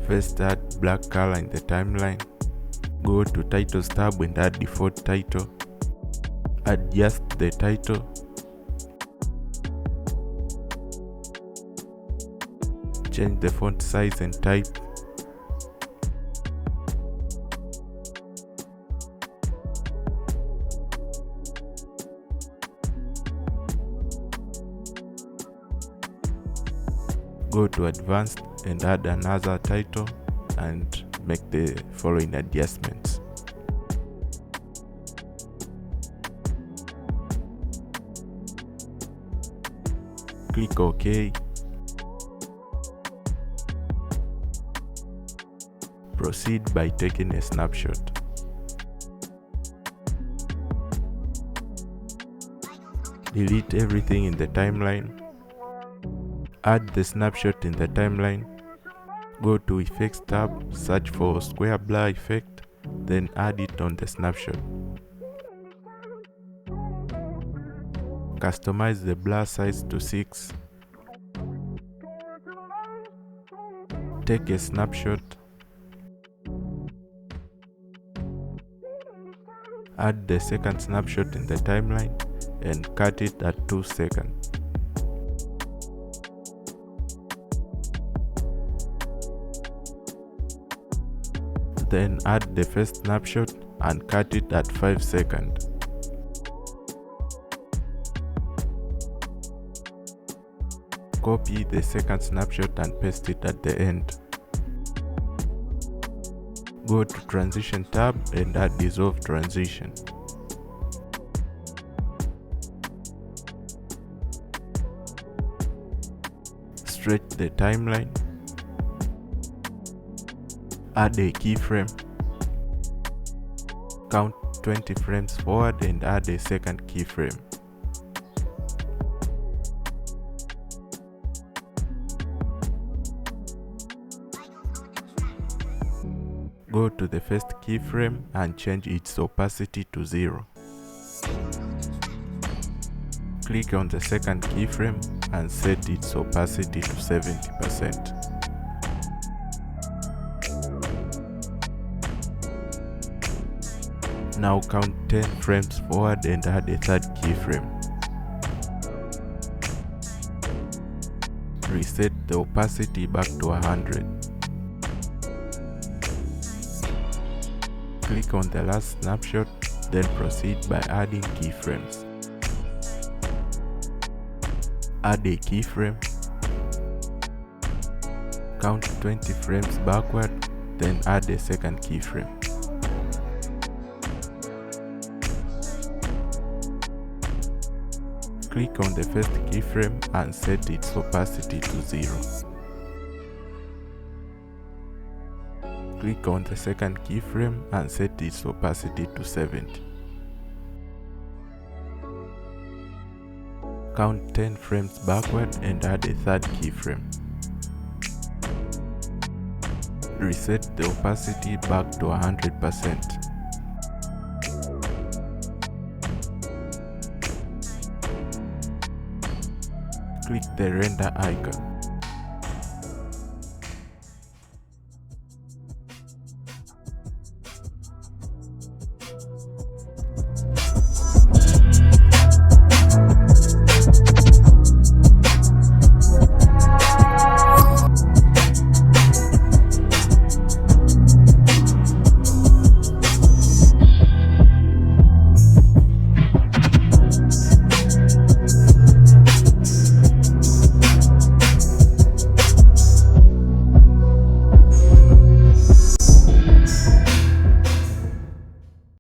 First, add black color in the timeline. Go to Titles tab and add default title. Adjust the title. Change the font size and type. Go to Advanced and add another title and make the following adjustments. Click OK. Proceed by taking a snapshot. Delete everything in the timeline. Add the snapshot in the timeline. Go to Effects tab, search for Square Blur effect, then add it on the snapshot. Customize the blur size to 6. Take a snapshot. Add the second snapshot in the timeline and cut it at 2 seconds. Then add the first snapshot and cut it at 5 seconds. Copy the second snapshot and paste it at the end. Go to Transition tab and add Dissolve Transition. Stretch the timeline. Add a keyframe. Count 20 frames forward and add a second keyframe. Go to the first keyframe and change its opacity to 0. Click on the second keyframe and set its opacity to 70%. Now count 10 frames forward and add a third keyframe. Reset the opacity back to 100. Click on the last snapshot, then proceed by adding keyframes. Add a keyframe. Count 20 frames backward, then add a second keyframe. Click on the first keyframe and set its opacity to 0. Click on the second keyframe and set its opacity to 70. Count 10 frames backward and add a third keyframe. Reset the opacity back to 100%. Click the render icon.